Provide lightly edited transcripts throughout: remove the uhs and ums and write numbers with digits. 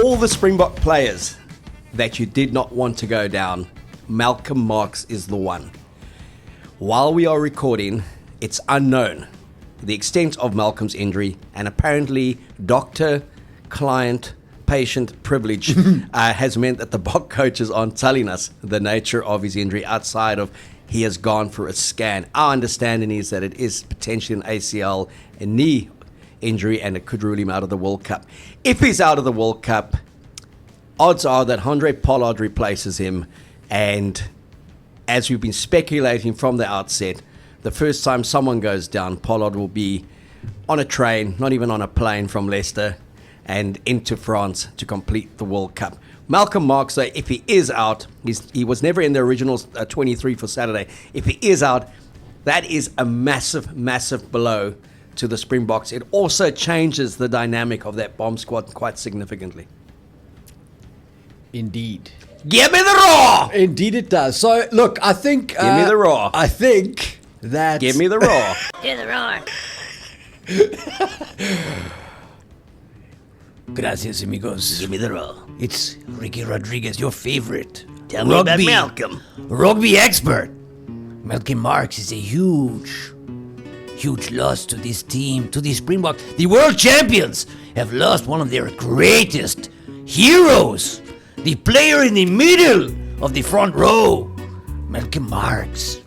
all the Springbok players that you did not want to go down, Malcolm Marx is the one. While we are recording, it's unknown the extent of Malcolm's injury, and apparently doctor, client, patient privilege has meant that the Boks coaches aren't telling us the nature of his injury outside of he has gone for a scan. Our understanding is that it is potentially an ACL, a knee injury, and it could rule him out of the World Cup. If he's out of the World Cup, odds are that Pollard replaces him, and as we've been speculating from the outset, the first time someone goes down, Pollard will be on a train, not even on a plane, from Leicester and into France to complete the World Cup. Malcolm Marx, though, if he is out, he was never in the original 23 for Saturday. If he is out, that is a massive, massive blow to the Springboks. It also changes the dynamic of that bomb squad quite significantly. Indeed. Give me the raw! Indeed it does. So, look, I think... Give me the raw. I think that... Give me the raw. Hear the roar. Gracias, amigos. Give me the raw. It's Ricky Rodriguez, your favorite. Tell me about Malcolm. Rugby expert. Malcolm Marx is a huge loss to this team, to the Springboks. The world champions have lost one of their greatest heroes. The player in the middle of the front row, Malcolm Marx.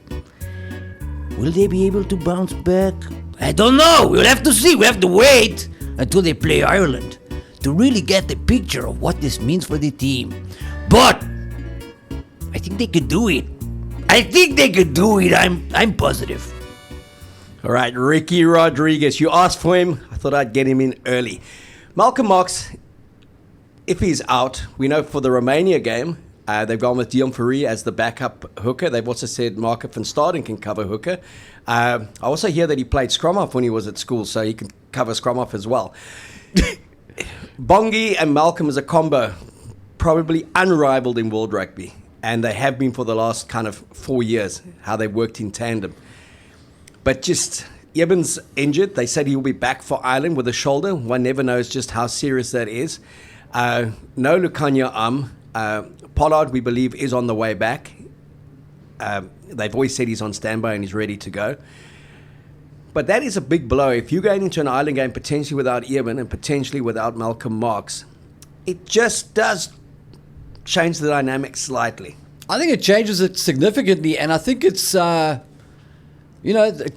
Will they be able to bounce back? I don't know. We'll have to see. We have to wait until they play Ireland to really get the picture of what this means for the team. But I think they could do it. I'm positive. All right, Ricky Rodriguez, you asked for him. I thought I'd get him in early. Malcolm Marx, if he's out, we know for the Romania game, they've gone with Dion Fourie as the backup hooker. They've also said Marco van Staden can cover hooker. I also hear that he played scrum half when he was at school, so he can cover scrum half as well. Bongi and Malcolm as a combo, probably unrivaled in world rugby, and they have been for the last kind of 4 years, how they worked in tandem. But just, Eben's injured. They said he'll be back for Ireland with a shoulder. One never knows just how serious that is. No Lukanya Pollard, we believe, is on the way back. They've always said he's on standby and he's ready to go. But that is a big blow. If you're going into an Ireland game potentially without Eben and potentially without Malcolm Marx, it just does change the dynamic slightly. I think it changes it significantly, and I think it's, it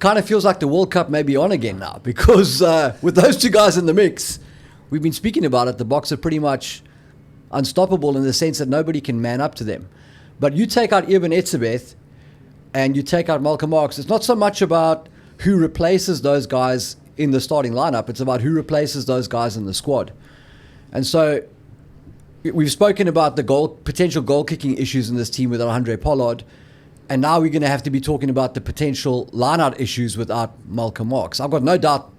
kind of feels like the World Cup may be on again now, because with those two guys in the mix, we've been speaking about it, the Boks are pretty much unstoppable in the sense that nobody can man up to them. But you take out Eben Etzebeth and you take out Malcolm Marx, it's not so much about who replaces those guys in the starting lineup, it's about who replaces those guys in the squad. And so we've spoken about the potential goal-kicking issues in this team without Andre Pollard, and now we're going to have to be talking about the potential line-out issues without Malcolm Marx. I've got no doubt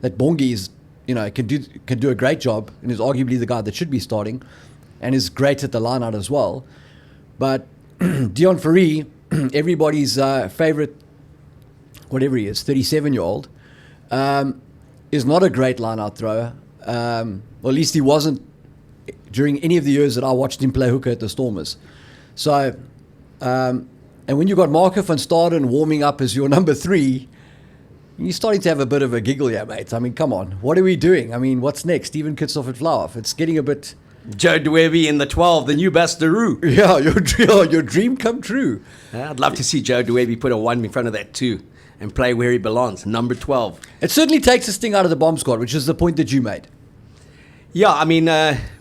that Bongi is, can do a great job and is arguably the guy that should be starting and is great at the line-out as well. But Dion Fourie, everybody's favorite, whatever he is, 37-year-old, is not a great line-out thrower. Or at least he wasn't during any of the years that I watched him play hooker at the Stormers. So, and when you've got Marco van Staden warming up as your number 3, you're starting to have a bit of a giggle here, mate. I mean, come on. What are we doing? I mean, what's next? Steven Kitsoff at Flowerf. It's getting a bit... Joe Dwebi in the 12, the new Bastaru. Yeah, your dream come true. I'd love to see Joe Dwebi put a 1 in front of that 2 and play where he belongs, number 12. It certainly takes a sting out of the bomb squad, which is the point that you made. Yeah, I mean,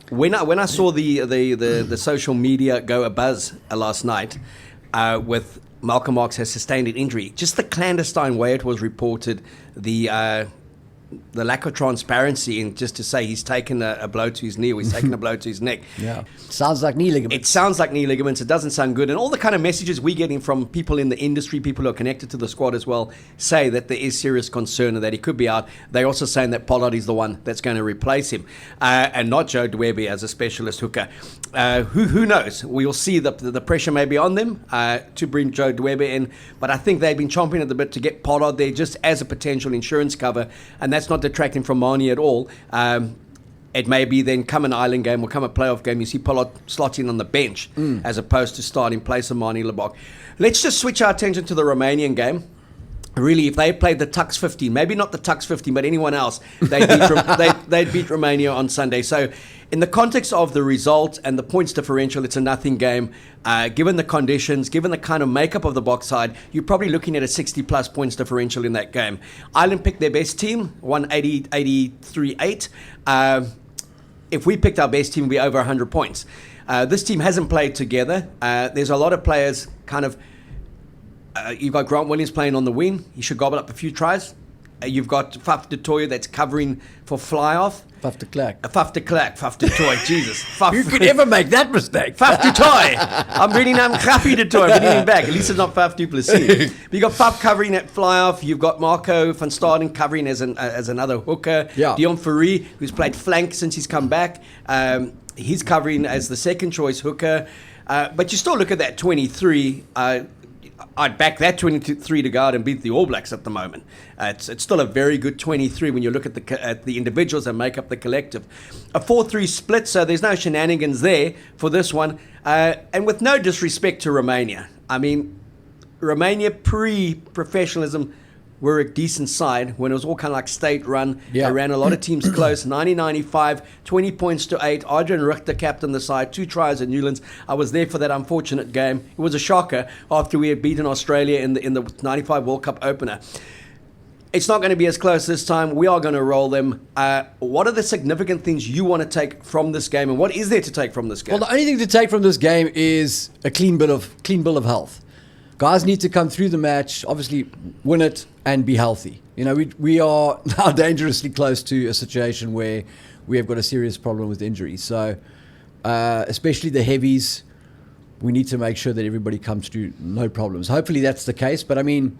when I saw the social media go abuzz last night with Malcolm Marx has sustained an injury, just the clandestine way it was reported, the lack of transparency, and just to say he's taken a blow to his knee or he's taken a blow to his neck. Yeah, sounds like knee ligaments. It sounds like knee ligaments. It doesn't sound good. And all the kind of messages we're getting from people in the industry, people who are connected to the squad as well, say that there is serious concern and that he could be out. They're also saying that Pollard is the one that's going to replace him and not Joe Dwebi as a specialist hooker. Who knows? We'll see. The pressure may be on them to bring Joe Dwebi in, but I think they've been chomping at the bit to get Pollard there just as a potential insurance cover, and that's not detracting from Mani at all. It may be then come an island game or come a playoff game, you see Pollard slotting on the bench as opposed to start in place of Manie Lebok. Let's just switch our attention to the Romanian game. Really, if they played the Tux 15, maybe not the Tux 15, but anyone else, they'd beat Romania on Sunday. So in the context of the result and the points differential, it's a nothing game. Given the conditions, given the kind of makeup of the Boks side, you're probably looking at a 60-plus points differential in that game. Ireland picked their best team, won 83-8. If we picked our best team, we'd be over 100 points. This team hasn't played together. There's a lot of players kind of... you've got Grant Williams playing on the wing. He should gobble up a few tries. You've got Faf de Tooy that's covering for fly-off. Faf de Klerk. Faf de Klerk, Faf de Tooy, Jesus. Faf, You could ever make that mistake. Faf de Tooy. I'm bringing him Grappy de Tooy. I'm bringing him back. At least it's not Faf du Plessis. But you've got Faf covering at fly-off. You've got Marco van Staden covering as another hooker. Yeah. Dion Fourie, who's played flank since he's come back. He's covering as the second-choice hooker. But you still look at that 23. I'd back that 23 to go out and beat the All Blacks at the moment. It's still a very good 23 when you look at the individuals that make up the collective. A 4-3 split, so there's no shenanigans there for this one. And with no disrespect to Romania. I mean, Romania pre-professionalism were a decent side when it was all kind of like state-run. Yeah. They ran a lot of teams close. 1995, 20 points to 8. Adrian Richter captained the side, 2 tries at Newlands. I was there for that unfortunate game. It was a shocker after we had beaten Australia in the 95 World Cup opener. It's not going to be as close this time. We are going to roll them. What are the significant things you want to take from this game, and what is there to take from this game? Well, the only thing to take from this game is a clean bill of health. Guys need to come through the match, obviously win it and be healthy. You know, we are now dangerously close to a situation where we have got a serious problem with injuries. So, especially the heavies, we need to make sure that everybody comes through no problems. Hopefully that's the case. But I mean,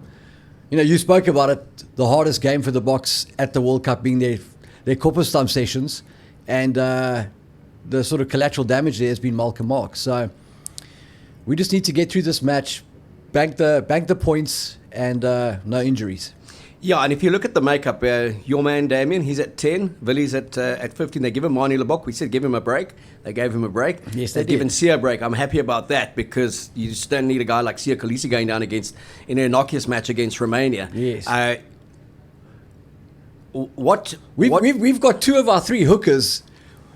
you know, you spoke about it, the hardest game for the Boks at the World Cup being their Corpus time sessions. And the sort of collateral damage there has been Malcolm Marx. So we just need to get through this match, bank the points, and no injuries. Yeah, and if you look at the makeup, your man Damien, he's at 10, Villy's at 15. They give him Manie Lebok. We said give him a break. They gave him a break. Yes, They've given Sia a break. I'm happy about that because you just don't need a guy like Sia Khaleesi going down in an innocuous match against Romania. Yes. We've got 2 of our 3 hookers.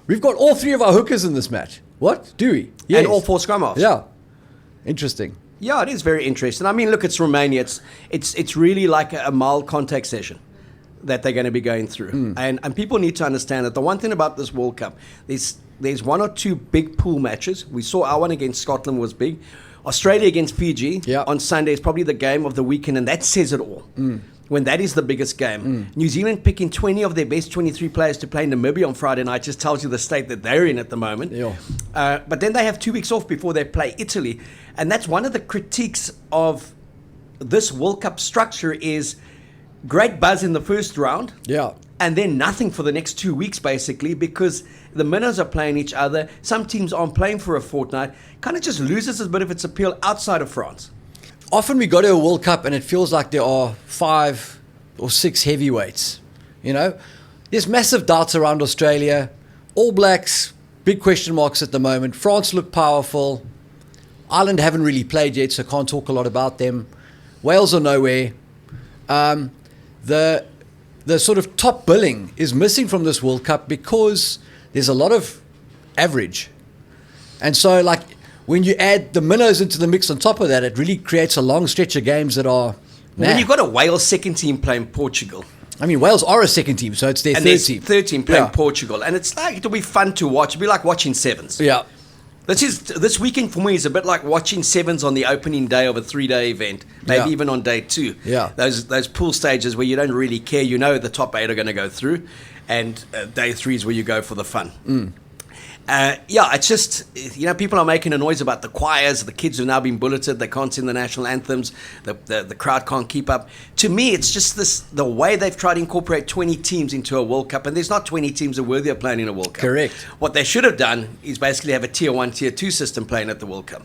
We've got all 3 of our hookers in this match. What? Do we? Yes. And all 4 scrum halves. Yeah. Interesting. Yeah, it is very interesting. I mean, look, it's Romania. It's really like a mild contact session that they're going to be going through. And people need to understand that the one thing about this World Cup, there's 1 or 2 big pool matches. We saw our one against Scotland was big. Australia against Fiji on Sunday is probably the game of the weekend, and that says it all. When that is the biggest game. New Zealand picking 20 of their best 23 players to play in Namibia on Friday night just tells you the state that they're in at the moment. Yeah. But then they have 2 weeks off before they play Italy. And that's one of the critiques of this World Cup structure is great buzz in the first round. Yeah. And then nothing for the next 2 weeks, basically, because the minnows are playing each other. Some teams aren't playing for a fortnight. Kind of just loses a bit of its appeal outside of France. Often we go to a World Cup and it feels like there are 5 or 6 heavyweights. You know, there's massive doubts around Australia. All Blacks, big question marks at the moment. France look powerful. Ireland haven't really played yet, so can't talk a lot about them. Wales are nowhere. The sort of top billing is missing from this World Cup because there's a lot of average. And so, like, when you add the minnows into the mix on top of that, it really creates a long stretch of games that are... When you've got a Wales second team playing Portugal. I mean, Wales are a second team, so it's their and third team. Third team playing Portugal. And it's like, it'll be fun to watch. It'll be like watching sevens. Yeah. This weekend for me is a bit like watching sevens on the opening day of a 3-day event, maybe even on day 2. Yeah. Those pool stages where you don't really care, you know the top 8 are going to go through, and day 3 is where you go for the fun. It's just, you know, people are making a noise about the choirs. The kids have now been bulleted. They can't sing the national anthems. The crowd can't keep up. To me, it's just the way they've tried to incorporate 20 teams into a World Cup. And there's not 20 teams that are worthy of playing in a World Cup. Correct. What they should have done is basically have a Tier 1, Tier 2 system playing at the World Cup.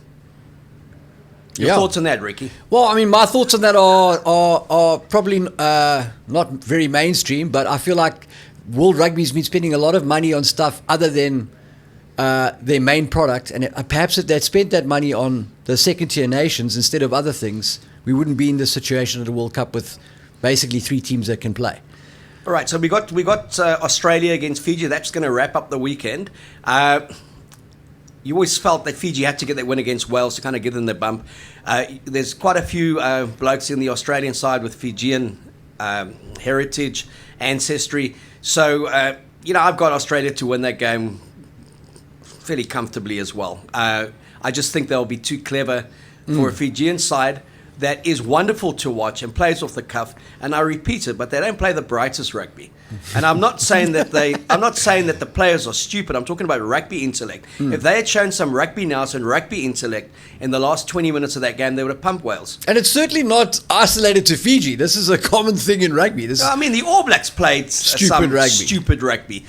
Your thoughts on that, Ricky? Well, I mean, my thoughts on that are probably not very mainstream, but I feel like World Rugby's been spending a lot of money on stuff other than their main product, and perhaps if they'd spent that money on the second-tier nations instead of other things, we wouldn't be in this situation at the World Cup with basically 3 teams that can play. All right, so we got Australia against Fiji. That's going to wrap up the weekend. You always felt that Fiji had to get that win against Wales to kind of give them the bump. There's quite a few blokes in the Australian side with Fijian heritage, ancestry. So, I've got Australia to win that game fairly comfortably as well. I just think they'll be too clever for a Fijian side that is wonderful to watch and plays off the cuff. And I repeat it, but they don't play the brightest rugby. And I'm not saying that the players are stupid. I'm talking about rugby intellect. If they had shown some rugby nous and rugby intellect in the last 20 minutes of that game, they would have pumped Wales. And it's certainly not isolated to Fiji. This is a common thing in rugby. The All Blacks played stupid rugby.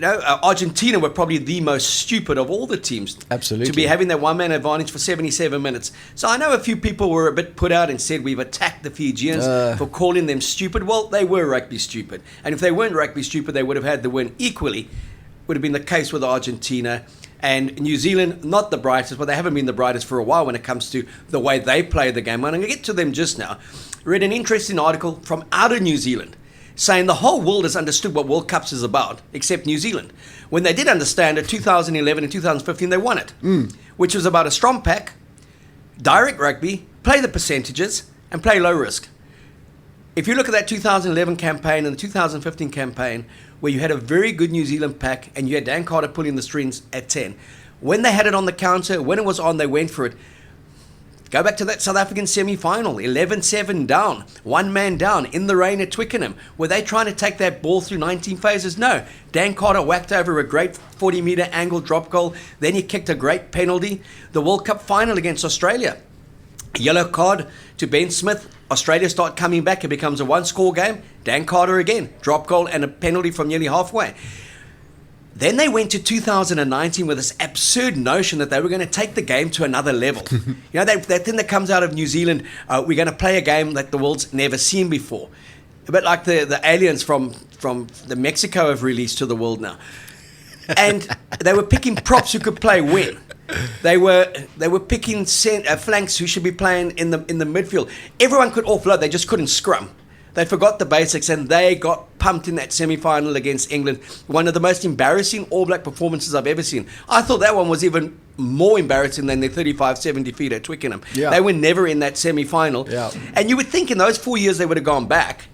Argentina were probably the most stupid of all the teams. Absolutely. To be having that one-man advantage for 77 minutes. So I know a few people were a bit put out and said we've attacked the Fijians for calling them stupid. Well, they were rugby stupid. And if they weren't rugby stupid, they would have had the win equally. Would have been the case with Argentina. And New Zealand, not the brightest, but they haven't been the brightest for a while when it comes to the way they play the game. And I'm going to get to them just now. Read an interesting article from out of New Zealand, saying the whole world has understood what World Cups is about, except New Zealand. When they did understand it, 2011 and 2015, they won it, which was about a strong pack, direct rugby, play the percentages, and play low risk. If you look at that 2011 campaign and the 2015 campaign, where you had a very good New Zealand pack and you had Dan Carter pulling the strings at 10, when they had it on the counter, when it was on, they went for it. Go back to that South African semi-final, 11-7 down, one man down, in the rain at Twickenham. Were they trying to take that ball through 19 phases? No. Dan Carter whacked over a great 40-metre angle drop goal. Then he kicked a great penalty. The World Cup final against Australia. Yellow card to Ben Smith. Australia start coming back. It becomes a one-score game. Dan Carter again. Drop goal and a penalty from nearly halfway. Then they went to 2019 with this absurd notion that they were going to take the game to another level. That thing that comes out of New Zealand, we're going to play a game that the world's never seen before. A bit like the aliens from the Mexico have released to the world now. And they were picking props who could play when. They were picking flanks who should be playing in the midfield. Everyone could offload, they just couldn't scrum. They forgot the basics and they got pumped in that semi-final against England. One of the most embarrassing All Black performances I've ever seen. I thought that one was even more embarrassing than their 35-7 defeat at Twickenham. Yeah. They were never in that semi-final. Yeah. And you would think in those 4 years they would have gone back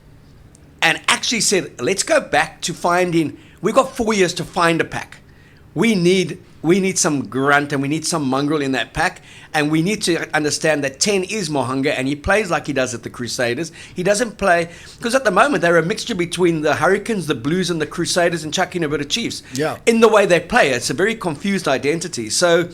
and actually said, let's go back to finding, we've got 4 years to find a pack. We need some grunt and we need some mongrel in that pack, and we need to understand that 10 is Mohanga and he plays like he does at the Crusaders. He doesn't play, because at the moment they're a mixture between the Hurricanes, the Blues and the Crusaders, and chucking a bit of Chiefs. Yeah. In the way they play, it's a very confused identity. So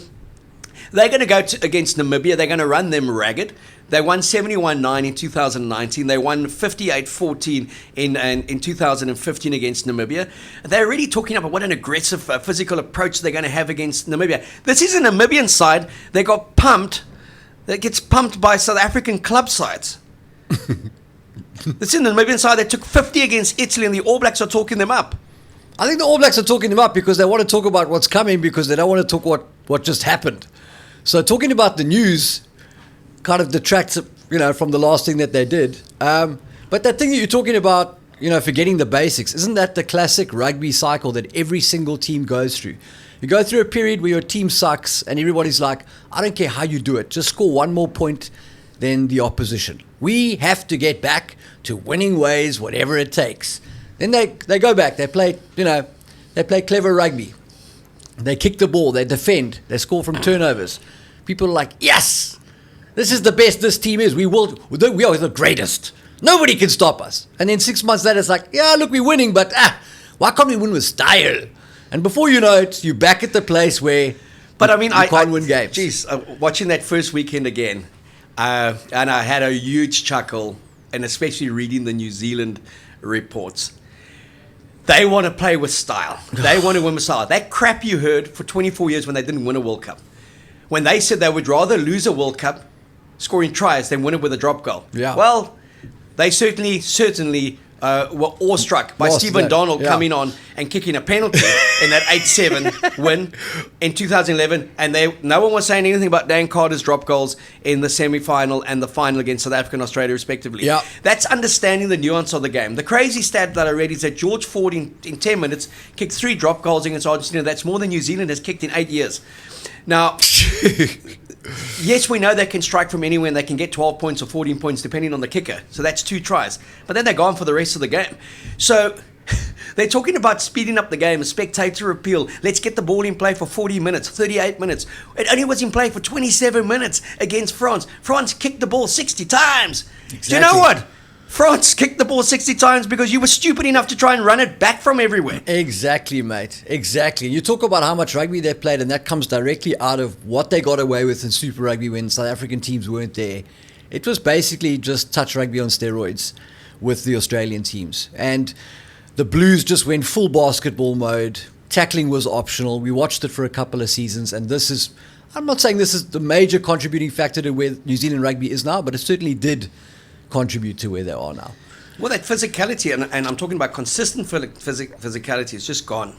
they're going to go against Namibia. They're going to run them ragged. They won 71-9 in 2019. They won 58-14 in 2015 against Namibia. They're already talking about what an aggressive physical approach they're going to have against Namibia. This is a Namibian side. They got pumped. That gets pumped by South African club sides. This is the Namibian side that took 50 against Italy, and the All Blacks are talking them up. I think the All Blacks are talking them up because they want to talk about what's coming, because they don't want to talk what just happened. So talking about the news kind of detracts, from the last thing that they did. But that thing that you're talking about, forgetting the basics, isn't that the classic rugby cycle that every single team goes through? You go through a period where your team sucks and everybody's like, I don't care how you do it, just score one more point than the opposition. We have to get back to winning ways, whatever it takes. Then they go back, they play clever rugby. They kick the ball, they defend, they score from turnovers. People are like, yes! This is the best this team is. We are the greatest. Nobody can stop us. And then 6 months later, it's like, yeah, look, we're winning, but why can't we win with style? And before you know it, you're back at the place where you can't win games. Geez, watching that first weekend again, and I had a huge chuckle, and especially reading the New Zealand reports. They want to play with style. They want to win with style. That crap you heard for 24 years when they didn't win a World Cup. When they said they would rather lose a World Cup scoring tries than win it with a drop goal. Yeah. Well, they certainly were awestruck by Lost Stephen that, Donald yeah. coming on and kicking a penalty in that 8-7 win in 2011, and no one was saying anything about Dan Carter's drop goals in the semi-final and the final against South Africa and Australia, respectively. Yeah. That's understanding the nuance of the game. The crazy stat that I read is that George Ford in 10 minutes kicked 3 drop goals against Argentina. That's more than New Zealand has kicked in 8 years. Now, yes, we know they can strike from anywhere and they can get 12 points or 14 points depending on the kicker. So that's 2 tries. But then they're gone for the rest of the game. So they're talking about speeding up the game, a spectator appeal. Let's get the ball in play for 40 minutes, 38 minutes. It only was in play for 27 minutes against France. France kicked the ball 60 times. Exactly. Do you know what? France kicked the ball 60 times because you were stupid enough to try and run it back from everywhere. Exactly, mate. Exactly. You talk about how much rugby they played, and that comes directly out of what they got away with in Super Rugby when South African teams weren't there. It was basically just touch rugby on steroids with the Australian teams. And the Blues just went full basketball mode. Tackling was optional. We watched it for a couple of seasons, and this is, I'm not saying this is the major contributing factor to where New Zealand rugby is now, but it certainly did contribute to where they are now. Well, that physicality, and I'm talking about consistent physicality, has just gone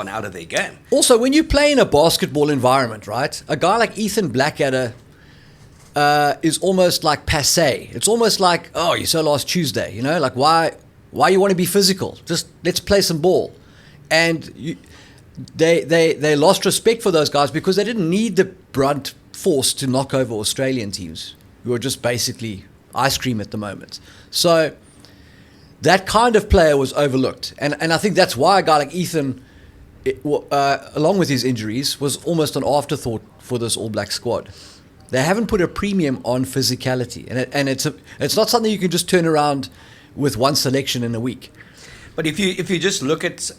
out of their game. Also, when you play in a basketball environment, right, a guy like Ethan Blackadder is almost like passé. It's almost like, oh, you saw last Tuesday, you know, like why you want to be physical? Just let's play some ball. And they lost respect for those guys because they didn't need the brunt force to knock over Australian teams who are just basically ice cream at the moment. So that kind of player was overlooked. And I think that's why a guy like Ethan, along with his injuries, was almost an afterthought for this All Black squad. They haven't put a premium on physicality. And it's not something you can just turn around with one selection in a week. But if you just look at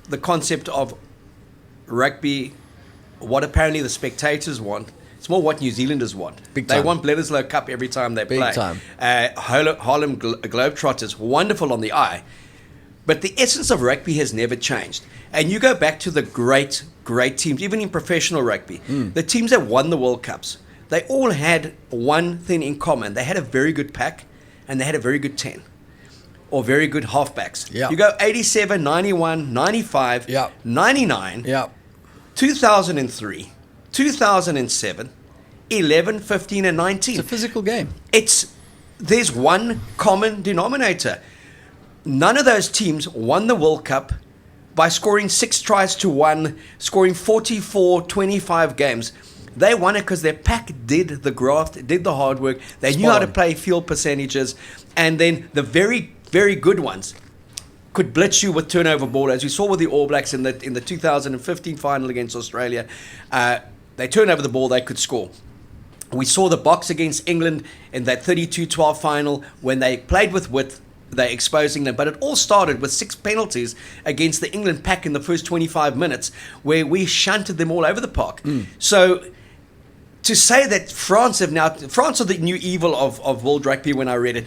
the concept of rugby, what apparently the spectators want, it's more what New Zealanders want. Big They time. want Bledisloe Cup every time they Big play. time. Harlem Globetrotters, wonderful on the eye. But the essence of rugby has never changed. And you go back to the great teams, even in professional rugby. The teams that won the World Cups, they all had one thing in common. They had a very good pack and they had a very good 10. Or very good halfbacks. Yeah. You go 87, 91, 95, Yeah. 99, Yeah. 2003, 2007, 11, 15, and 19. It's a physical game. There's one common denominator. None of those teams won the World Cup by scoring 6 tries to 1, scoring 44-25 games. They won it because their pack did the graft, did the hard work. They knew how to play field percentages. And then the very, very good ones could blitz you with turnover ball, as we saw with the All Blacks in the 2015 final against Australia. They turned over the ball, they could score. We saw the Boks against England in that 32-12 final when they played with width, they exposing them. But it all started with 6 penalties against the England pack in the first 25 minutes where we shunted them all over the park. So to say that France are the new evil of world rugby when I read it,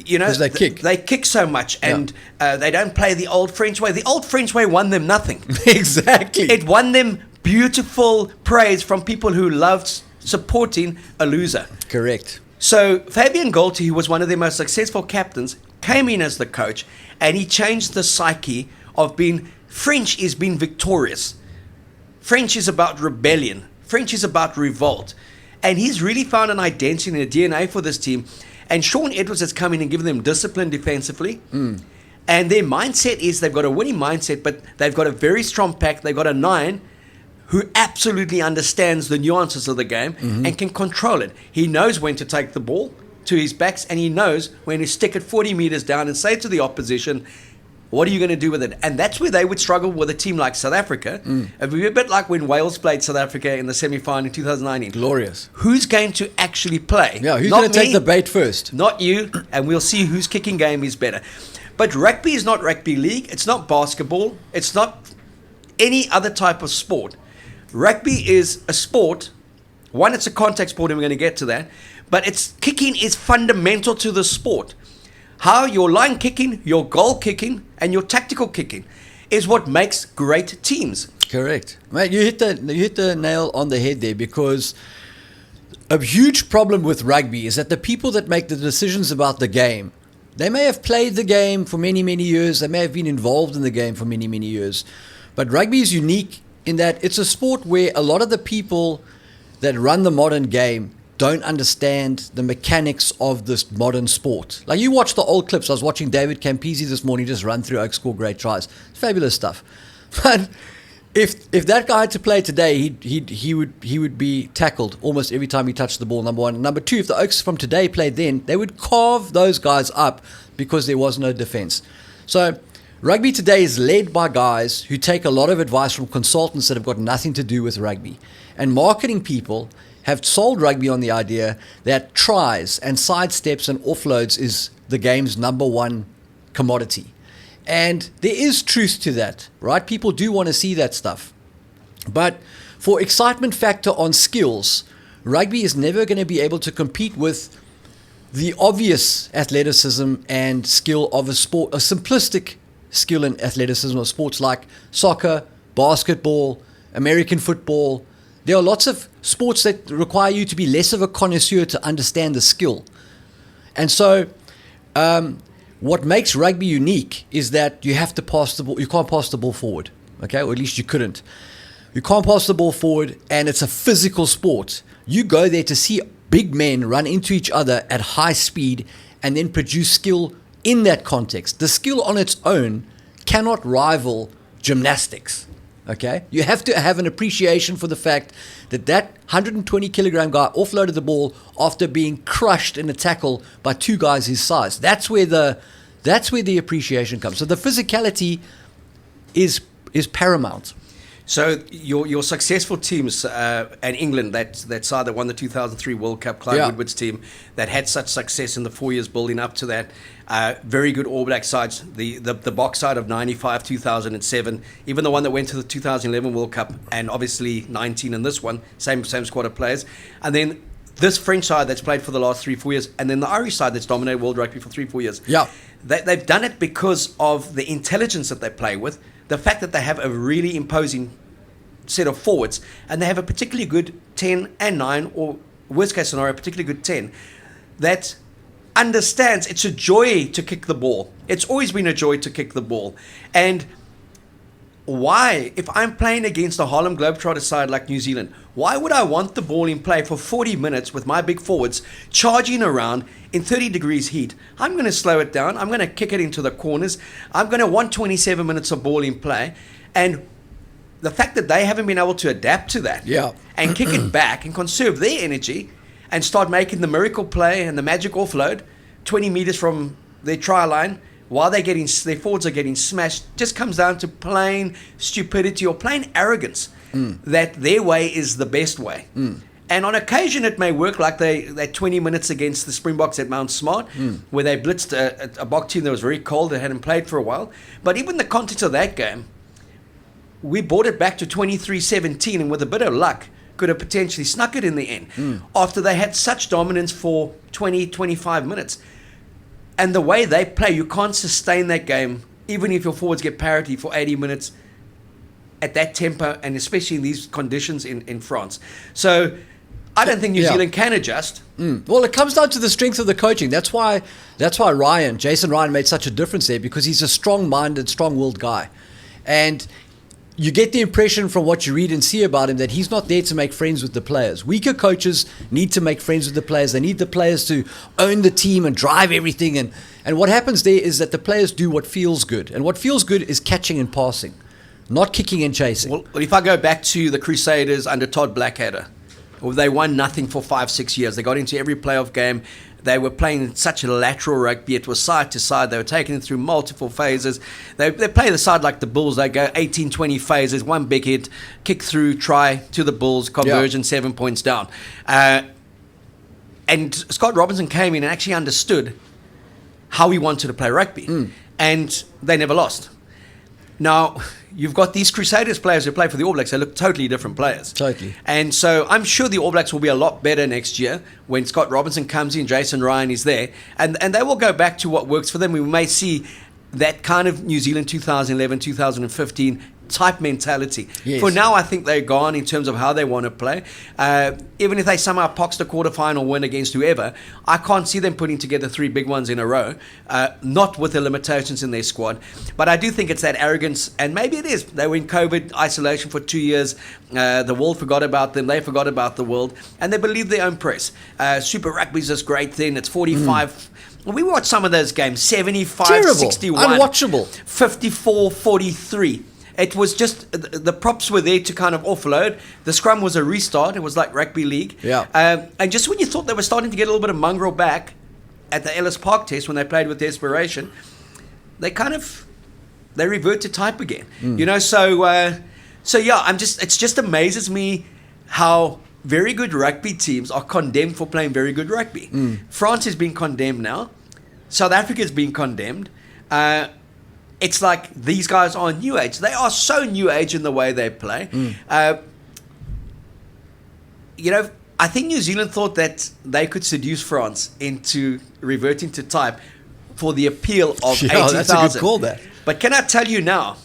you know, they kick. They kick so much, and they don't play the old French way. The old French way won them nothing. Exactly. It won them beautiful praise from people who loved supporting a loser. Correct. So Fabien Galtey, who was one of their most successful captains, came in as the coach, and he changed the psyche of being French is being victorious. French is about rebellion. French is about revolt. And he's really found an identity and a DNA for this team. And Sean Edwards has come in and given them discipline defensively. And their mindset is they've got a winning mindset, but they've got a very strong pack. They've got a 9 who absolutely understands the nuances of the game and can control it. He knows when to take the ball to his backs, and he knows when to stick it 40 meters down and say to the opposition, what are you going to do with it? And that's where they would struggle with a team like South Africa. It would be a bit like when Wales played South Africa in the semi-final in 2019. Glorious. Who's going to actually play? Yeah, who's Not going to take me, the bait first? Not you, and we'll see whose kicking game is better. But rugby is not rugby league. It's not basketball. It's not any other type of sport. Rugby is a sport. One, it's a contact sport, and we're going to get to that. But kicking is fundamental to the sport. How your line kicking, your goal kicking, and your tactical kicking is what makes great teams. Correct. Mate, you hit the nail on the head there, because a huge problem with rugby is that the people that make the decisions about the game They may have played the game for many, many years. They may have been involved in the game for many, many years. But rugby is unique in that it's a sport where a lot of the people that run the modern game don't understand the mechanics of this modern sport. Like, you watch the old clips. I was watching David Campisi this morning just run through Oak, score great tries. It's fabulous stuff. But if that guy had to play today, he would be tackled almost every time he touched the ball, number one. Number two, if the Oaks from today played then, they would carve those guys up because there was no defense. So rugby today is led by guys who take a lot of advice from consultants that have got nothing to do with rugby. And marketing people have sold rugby on the idea that tries and sidesteps and offloads is the game's number one commodity. And there is truth to that, right? People do want to see that stuff. But for excitement factor on skills, rugby is never going to be able to compete with the obvious athleticism and skill of a sport, a simplistic skill and athleticism of sports like soccer, basketball, American football. There are lots of sports that require you to be less of a connoisseur to understand the skill. And so what makes rugby unique is that you have to pass the ball. You can't pass the ball forward, okay? Or at least you couldn't. You can't pass the ball forward, and it's a physical sport. You go there to see big men run into each other at high speed and then produce skill in that context. The skill on its own cannot rival gymnastics, okay? You have to have an appreciation for the fact that 120 kilogram guy offloaded the ball after being crushed in a tackle by two guys his size. That's where the appreciation comes. So the physicality is paramount. So your successful teams, and England, that side that won the 2003 World Cup, Clive Woodward's team, that had such success in the 4 years building up to that, very good All Black sides, the Boks side of 95, 2007, even the one that went to the 2011 World Cup, and obviously 19 in this one, same squad of players, and then this French side that's played for the last 3-4 years, and then the Irish side that's dominated World Rugby for 3-4 years. Yeah, they've done it because of the intelligence that they play with. The fact that they have a really imposing set of forwards, and they have a particularly good 10 and 9, or worst case scenario, a particularly good 10, that understands it's a joy to kick the ball. It's always been a joy to kick the ball. And why, if I'm playing against a Harlem Globetrotter side like New Zealand, why would I want the ball in play for 40 minutes with my big forwards charging around in 30 degrees heat? I'm going to slow it down. I'm going to kick it into the corners. I'm going to want 27 minutes of ball in play. And the fact that they haven't been able to adapt to that and kick it back and conserve their energy and start making the miracle play and the magic offload 20 meters from their try line while their forwards are getting smashed, just comes down to plain stupidity or plain arrogance that their way is the best way. And on occasion it may work, like that 20 minutes against the Springboks at Mount Smart, where they blitzed a Bok team that was very cold, that hadn't played for a while. But even the context of that game, we brought it back to 23-17, and with a bit of luck could have potentially snuck it in the end after they had such dominance for 20-25 minutes. And the way they play, you can't sustain that game even if your forwards get parity for 80 minutes at that tempo, and especially in these conditions in France. So I don't think New Zealand can adjust. Well, it comes down to the strength of the coaching. That's why Jason Ryan made such a difference there, because he's a strong-minded, strong-willed guy. And you get the impression from what you read and see about him that he's not there to make friends with the players. Weaker coaches need to make friends with the players. They need the players to own the team and drive everything. And what happens there is that the players do what feels good. And what feels good is catching and passing, not kicking and chasing. Well, if I go back to the Crusaders under Todd Blackadder, they won nothing for 5-6 years. They got into every playoff game. They were playing such a lateral rugby. It was side to side. They were taking it through multiple phases. They play the side like the Bulls. They go 18, 20 phases, one big hit, kick through, try to the Bulls, conversion, 7 points down. And Scott Robinson came in and actually understood how he wanted to play rugby. And they never lost. Now, you've got these Crusaders players who play for the All Blacks. They look totally different players. Totally. And so I'm sure the All Blacks will be a lot better next year when Scott Robinson comes in, Jason Ryan is there. And they will go back to what works for them. We may see that kind of New Zealand 2011, 2015 type mentality. Yes. For now, I think they're gone in terms of how they want to play. Even if they somehow pox the quarterfinal win against whoever, I can't see them putting together 3 big ones in a row, not with the limitations in their squad. But I do think it's that arrogance, and maybe it is. They were in COVID isolation for 2 years. The world forgot about them. They forgot about the world, and they believe their own press. Super Rugby's this great thing. It's 45. We watched some of those games, 75, Terrible. 61. Unwatchable. 54, 43. It was just, the props were there to kind of offload. The scrum was a restart. It was like rugby league. Yeah. And just when you thought they were starting to get a little bit of mongrel back at the Ellis Park test when they played with desperation, they revert to type again. You know, so yeah, it just amazes me how very good rugby teams are condemned for playing very good rugby. France has been condemned now. South Africa has been condemned. It's like these guys are new age. They are so new age in the way they play. You know, I think New Zealand thought that they could seduce France into reverting to type for the appeal of 80,000. That's a good call, that. But can I tell you now,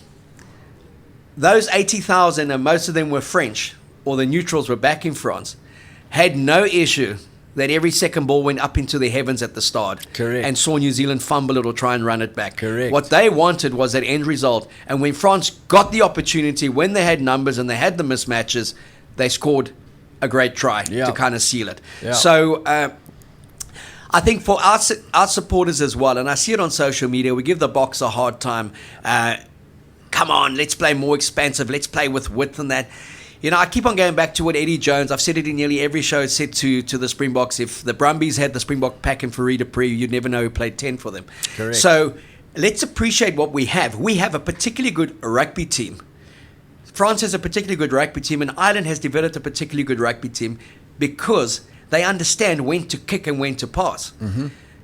those 80,000, and most of them were French, or the neutrals were back in France, had no issue that every second ball went up into the heavens at the start. Correct. And saw New Zealand fumble it or try and run it back. Correct. What they wanted was that end result. And when France got the opportunity, when they had numbers and they had the mismatches, they scored a great try to kind of seal it. Yeah. So I think for our supporters as well, and I see it on social media, we give the Boks a hard time. Come on, let's play more expansive. Let's play with width and that. You know, I keep on going back to what Eddie Jones, I've said it in nearly every show, said to the Springboks, if the Brumbies had the Springbok pack in Farid Dupree, you'd never know who played 10 for them. Correct. So let's appreciate what we have. We have a particularly good rugby team. France has a particularly good rugby team, and Ireland has developed a particularly good rugby team because they understand when to kick and when to pass.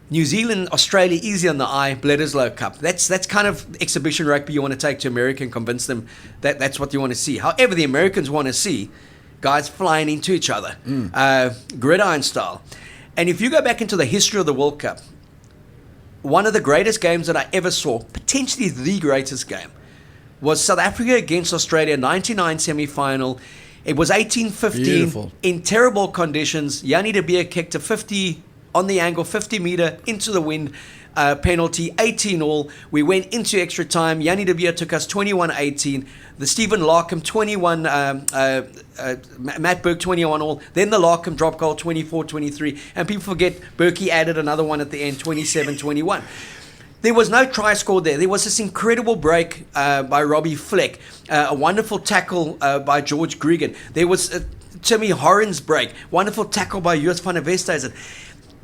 New Zealand, Australia, easy on the eye, Bledisloe Cup. That's kind of exhibition rugby you want to take to America and convince them that that's what you want to see. However, the Americans want to see guys flying into each other, gridiron style. And if you go back into the history of the World Cup, one of the greatest games that I ever saw, potentially the greatest game, was South Africa against Australia, 99 semi-final. It was 18-15 Beautiful. in terrible conditions. Yanni de Beer kicked a 50 on the angle, 50 meter into the wind penalty, 18-all. We went into extra time. Yanni de Beer took us 21-18. The Stephen Larkham 21, Matt Burke 21-all. Then the Larkham drop goal 24-23. And people forget Berkey added another one at the end, 27-21. There was no try scored there. There was this incredible break by Robbie Fleck, a wonderful tackle by George Gregan. There was Timmy Horan's break, wonderful tackle by Joos van der Westhuizen.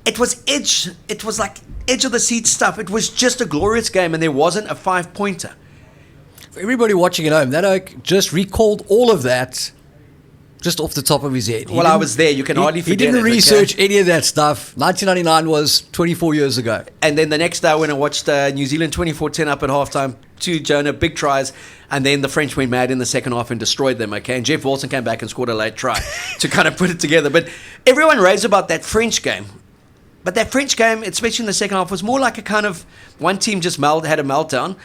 It was edge. It was like edge of the seat stuff. It was just a glorious game, and there wasn't a 5-pointer. For everybody watching at home, that oak just recalled all of that just off the top of his head. Well, I was there. You can hardly forget it. He didn't research any of that stuff. 1999 was 24 years ago. And then the next day when I watched New Zealand 24-10 up at halftime, 2 Jonah, big tries, and then the French went mad in the second half and destroyed them, okay? And Jeff Wilson came back and scored a late try to kind of put it together. But everyone raves about that French game. But that French game, especially in the second half, was more like a kind of one team just had a meltdown.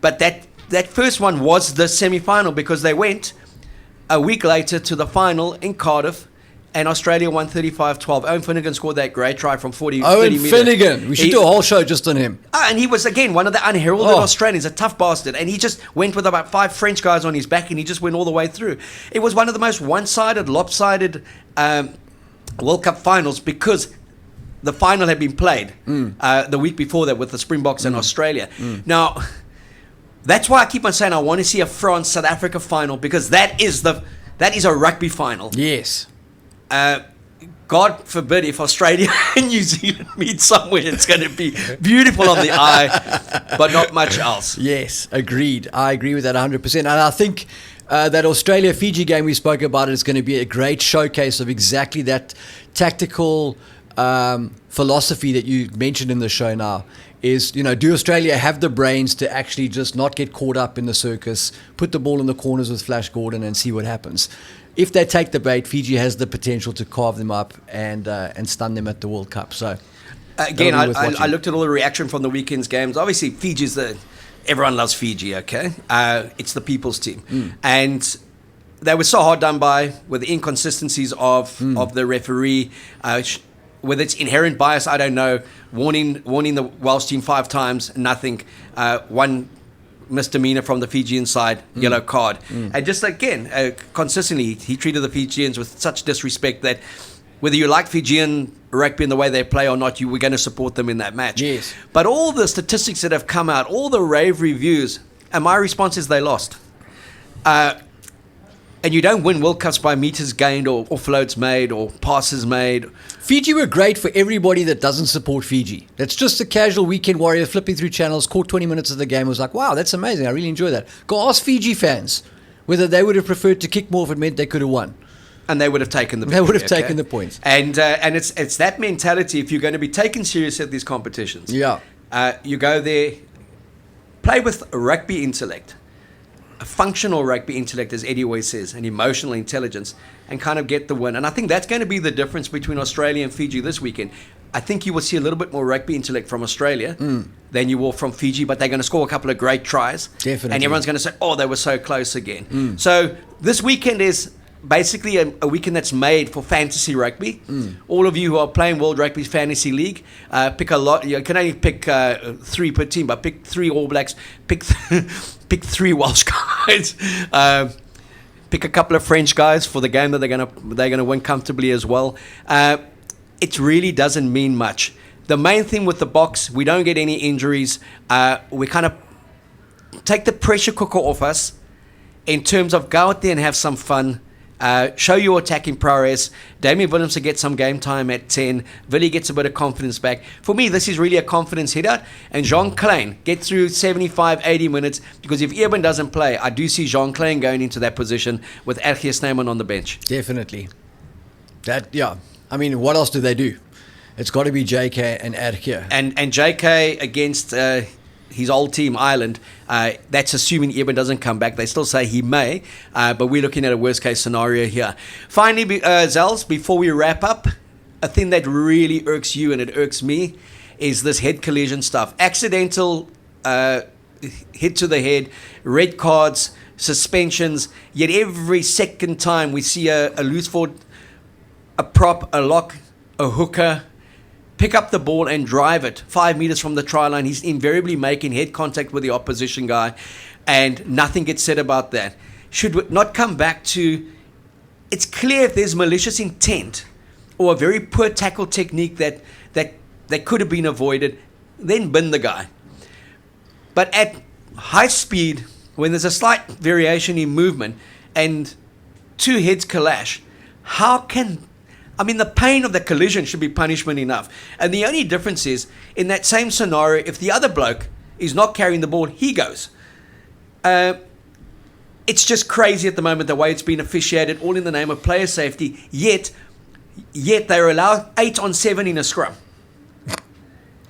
But that first one was the semi-final because they went a week later to the final in Cardiff, and Australia won 35-12. Owen Finnegan scored that great try from 30 meters. Owen Finnegan. We should do a whole show just on him. And he was, again, one of the unheralded Australians, a tough bastard. And he just went with about 5 French guys on his back, and he just went all the way through. It was one of the most one-sided, lopsided World Cup finals because the final had been played the week before that with the Springboks and Australia. Now, that's why I keep on saying I want to see a France-South Africa final because that is a rugby final. Yes. God forbid if Australia and New Zealand meet somewhere, it's going to be beautiful on the eye, but not much else. Yes, agreed. I agree with that 100%. And I think that Australia-Fiji game we spoke about is going to be a great showcase of exactly that tactical philosophy that you mentioned in the show now. Is, do Australia have the brains to actually just not get caught up in the circus, put the ball in the corners with Flash Gordon and see what happens? If they take the bait, Fiji has the potential to carve them up and stun them at the World Cup. So again, I looked at all the reaction from the weekend's games. Obviously, Fiji's the everyone loves Fiji, okay? It's the people's team. And they were so hard done by with the inconsistencies of the referee. Whether it's inherent bias, I don't know. Warning the Welsh team 5 times, nothing. One misdemeanor from the Fijian side, yellow card. And just again, consistently, he treated the Fijians with such disrespect that whether you like Fijian rugby and the way they play or not, you were going to support them in that match. Yes. But all the statistics that have come out, all the rave reviews, and my response is they lost. And you don't win World Cups by meters gained or offloads made or passes made. Fiji were great for everybody that doesn't support Fiji. That's just a casual weekend warrior flipping through channels, caught 20 minutes of the game, was like, wow, that's amazing. I really enjoy that. Go ask Fiji fans whether they would have preferred to kick more if it meant they could have won. And they would have taken the They would have taken the points. And it's that mentality, if you're going to be taken serious at these competitions. Yeah. You go there, play with rugby intellect. A functional rugby intellect, as Eddie always says, and emotional intelligence, and kind of get the win. And I think that's going to be the difference between Australia and Fiji this weekend. I think you will see a little bit more rugby intellect from Australia than you will from Fiji, but they're going to score a couple of great tries. Definitely. And everyone's going to say, oh, they were so close again. So this weekend is basically a weekend that's made for fantasy rugby. All of you who are playing World Rugby's Fantasy League, pick a lot. You can only pick 3 per team, but pick 3 All Blacks, pick 3 Welsh guys, pick a couple of French guys for the game that they're gonna win comfortably as well. It really doesn't mean much. The main thing with the Boks, we don't get any injuries. We kind of take the pressure cooker off us in terms of go out there and have some fun. Show your attacking prowess. Damien Williamson gets some game time at 10. Willie gets a bit of confidence back. For me, this is really a confidence hit out. And Jean Klein get through 75, 80 minutes. Because if Eben doesn't play, I do see Jean Klein going into that position with Ergier Snyman on the bench. Definitely. I mean, what else do they do? It's got to be JK and Ergier. And JK against his old team, Ireland, that's assuming Eben doesn't come back. They still say he may, but we're looking at a worst-case scenario here. Finally, Zels, before we wrap up, a thing that really irks you and it irks me is this head collision stuff. Accidental hit to the head, red cards, suspensions, yet every second time we see a loose forward, a prop, a lock, a hooker, pick up the ball and drive it 5 meters from the try line. He's invariably making head contact with the opposition guy, and nothing gets said about that. Should we not come back to, it's clear if there's malicious intent or a very poor tackle technique that could have been avoided, then bin the guy. But at high speed, when there's a slight variation in movement and 2 heads clash, the pain of the collision should be punishment enough. And the only difference is, in that same scenario, if the other bloke is not carrying the ball, he goes. It's just crazy at the moment, the way it's been officiated, all in the name of player safety, yet they're allowed 8 on 7 in a scrum.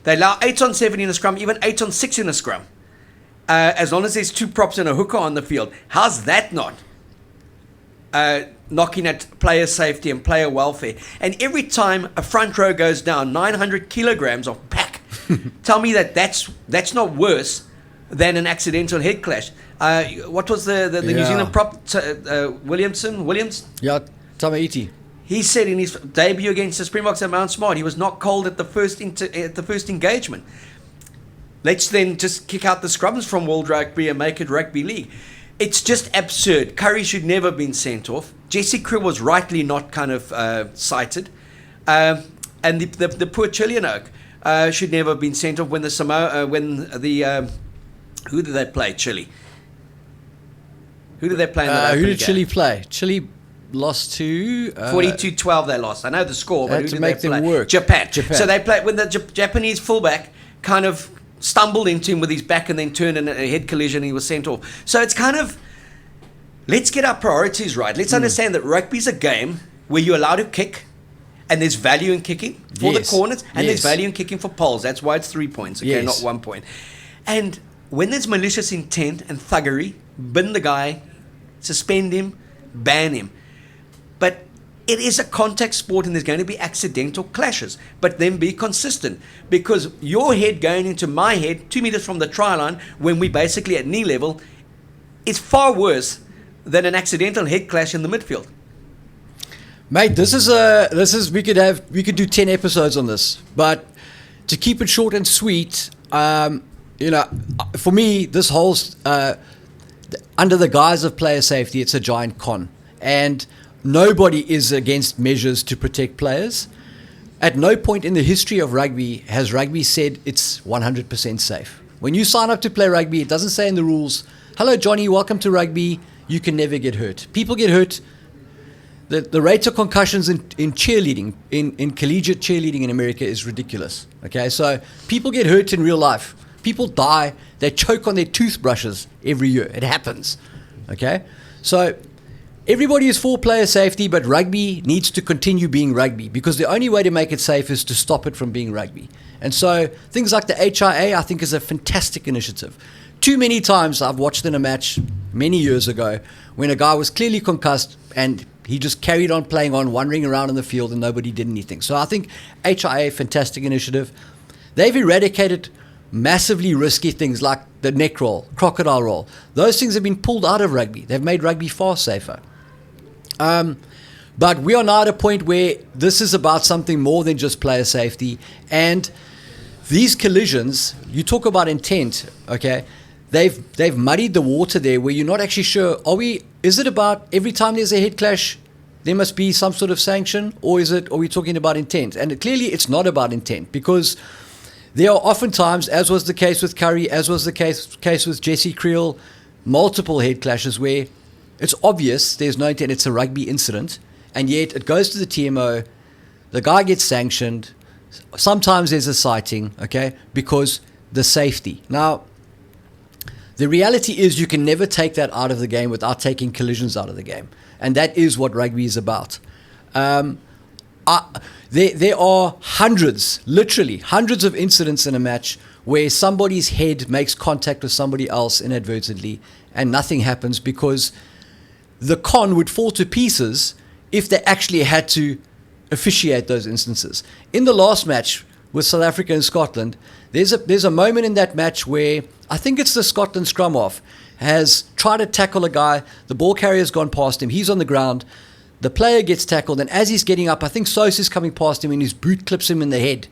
They allow 8 on 7 in a scrum, even 8 on 6 in a scrum. As long as there's 2 props and a hooker on the field. How's that not knocking at player safety and player welfare? And every time a front row goes down 900 kilograms of pack, tell me that's not worse than an accidental head clash. What was the New Zealand prop, Williams? Yeah, Tamaiti. He said in his debut against the Springboks at Mount Smart, he was not called at the first engagement. Let's then just kick out the scrums from World Rugby and make it Rugby League. It's just absurd. Curry should never have been sent off. Jesse Krill was rightly not kind of cited. And the poor Chilean oak should never have been sent off when who did they play? Chile. Who did they play in the who did Chile play? Chile lost to 42-12 they lost. I know the score, but who did make they play? them work. Japan. So they played when the Japanese fullback kind of stumbled into him with his back and then turned in a head collision and he was sent off. So it's kind of, let's get our priorities right. Let's understand that rugby's a game where you're allowed to kick and there's value in kicking for the corners and there's value in kicking for poles. That's why it's 3 points, okay, not 1 point. And when there's malicious intent and thuggery, bin the guy, suspend him, ban him. But it is a contact sport and there's going to be accidental clashes, but then be consistent, because your head going into my head 2 meters from the try line when we basically at knee level is far worse than an accidental head clash in the midfield. Mate, we could do 10 episodes on this, but to keep it short and sweet, for me, this whole under the guise of player safety, it's a giant con, and nobody is against measures to protect players. At no point in the history of rugby has rugby said it's 100% safe. When you sign up to play rugby, it doesn't say in the rules, "Hello, Johnny, welcome to rugby. You can never get hurt." People get hurt. The rate of concussions in cheerleading, in collegiate cheerleading in America is ridiculous. Okay, so people get hurt in real life. People die. They choke on their toothbrushes every year. It happens. Okay, so everybody is for player safety, but rugby needs to continue being rugby, because the only way to make it safe is to stop it from being rugby. And so things like the HIA, I think, is a fantastic initiative. Too many times I've watched in a match many years ago when a guy was clearly concussed and he just carried on playing on, wandering around in the field, and nobody did anything. So I think HIA, fantastic initiative. They've eradicated massively risky things like the neck roll, crocodile roll. Those things have been pulled out of rugby. They've made rugby far safer. But we are now at a point where this is about something more than just player safety. And these collisions, you talk about intent, okay? They've muddied the water there where you're not actually sure, is it about every time there's a head clash, there must be some sort of sanction, or are we talking about intent? And clearly it's not about intent, because there are often times, as was the case with Curry, as was the case with Jesse Creel, multiple head clashes where it's obvious there's no intent, it's a rugby incident, and yet it goes to the TMO, the guy gets sanctioned, sometimes there's a citing, okay, because the safety. Now, the reality is you can never take that out of the game without taking collisions out of the game. And that is what rugby is about. There are literally hundreds of incidents in a match where somebody's head makes contact with somebody else inadvertently and nothing happens, because the con would fall to pieces if they actually had to officiate those instances. In the last match with South Africa and Scotland, there's a moment in that match where I think it's the Scotland scrum half has tried to tackle a guy, the ball carrier's gone past him, he's on the ground, the player gets tackled, and as he's getting up, I think Sos is coming past him and his boot clips him in the head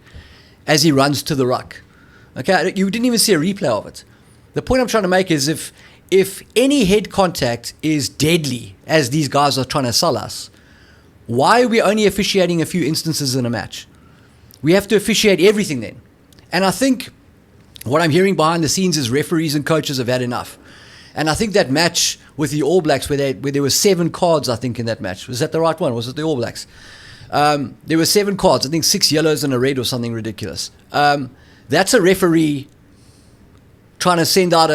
as he runs to the ruck. Okay, you didn't even see a replay of it. The point I'm trying to make is if any head contact is deadly, as these guys are trying to sell us, why are we only officiating a few instances in a match? We have to officiate everything then. And I think what I'm hearing behind the scenes is referees and coaches have had enough. And I think that match with the All Blacks, where there were 7 cards, I think, in that match. Was that the right one? Was it the All Blacks? There were 7 cards, I think 6 yellows and a red or something ridiculous. That's a referee trying to send out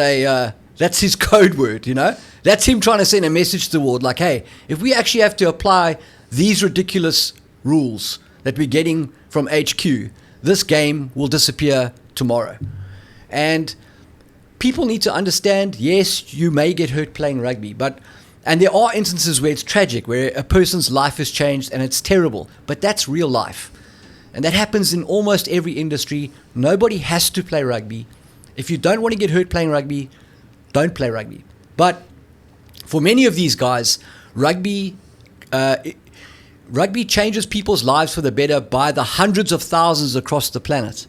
that's his code word, you know? That's him trying to send a message toward, like, hey, if we actually have to apply these ridiculous rules that we're getting from HQ, this game will disappear tomorrow. And people need to understand, yes, you may get hurt playing rugby, and there are instances where it's tragic, where a person's life has changed and it's terrible, but that's real life. And that happens in almost every industry. Nobody has to play rugby. If you don't want to get hurt playing rugby, don't play rugby. But for many of these guys, rugby changes people's lives for the better by the hundreds of thousands across the planet.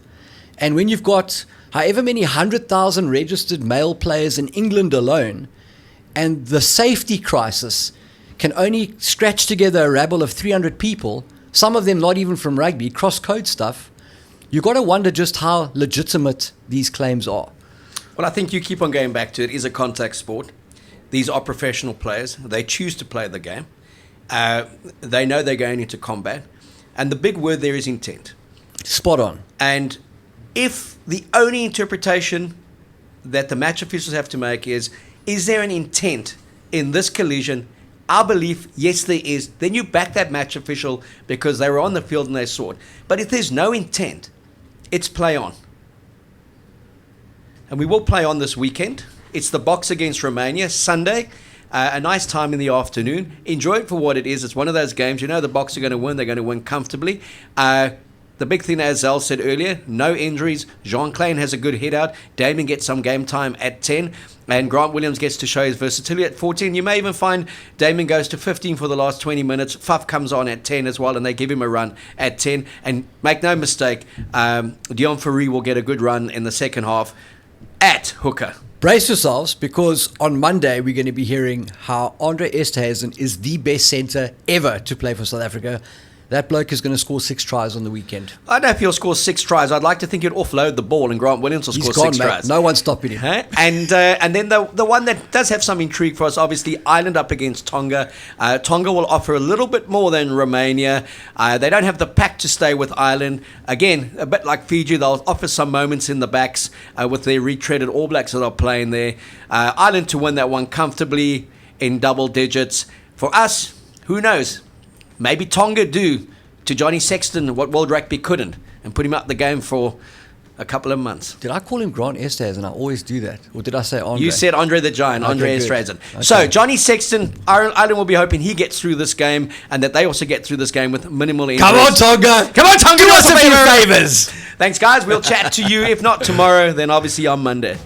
And when you've got however many 100,000 registered male players in England alone, and the safety crisis can only scratch together a rabble of 300 people, some of them not even from rugby, cross-code stuff, you've got to wonder just how legitimate these claims are. Well, I think you keep on going back to it is a contact sport. These are professional players. They choose to play the game. They know they're going into combat. And the big word there is intent. Spot on. And if the only interpretation that the match officials have to make is there an intent in this collision? Our belief, yes, there is. Then you back that match official because they were on the field and they saw it. But if there's no intent, it's play on. And we will play on this weekend. It's the Boks against Romania, Sunday. a nice time in the afternoon. Enjoy it for what it is. It's one of those games. You know the Boks are going to win. They're going to win comfortably. The big thing, as Zels said earlier, no injuries. Jean Klein has a good hit out. Damien gets some game time at 10. And Grant Williams gets to show his versatility at 14. You may even find Damien goes to 15 for the last 20 minutes. Faf comes on at 10 as well, and they give him a run at 10. And make no mistake, Dion Fourie will get a good run in the second half at hooker. Brace yourselves, because on Monday we're going to be hearing how Andre Esterhuizen is the best centre ever to play for South Africa. That bloke is going to score 6 tries on the weekend. I don't know if he'll score 6 tries. I'd like to think he'd offload the ball and Grant Williams will score 6 tries. No one's stopping him. Huh? And then the one that does have some intrigue for us, obviously, Ireland up against Tonga. Tonga will offer a little bit more than Romania. They don't have the pack to stay with Ireland. Again, a bit like Fiji, they'll offer some moments in the backs with their retreaded All Blacks that are playing there. Ireland to win that one comfortably in double digits. For us, who knows? Maybe Tonga do to Johnny Sexton what World Rugby couldn't and put him out the game for a couple of months. Did I call him Grant Esterhuizen? I always do that. Or did I say Andre? You said Andre the Giant, Andre Esterhuizen. Okay. So Johnny Sexton, Ireland will be hoping he gets through this game and that they also get through this game with minimal injuries. Come on, Tonga! Come on, Tonga! Do us a few favours! Thanks, guys. We'll chat to you, if not tomorrow, then obviously on Monday.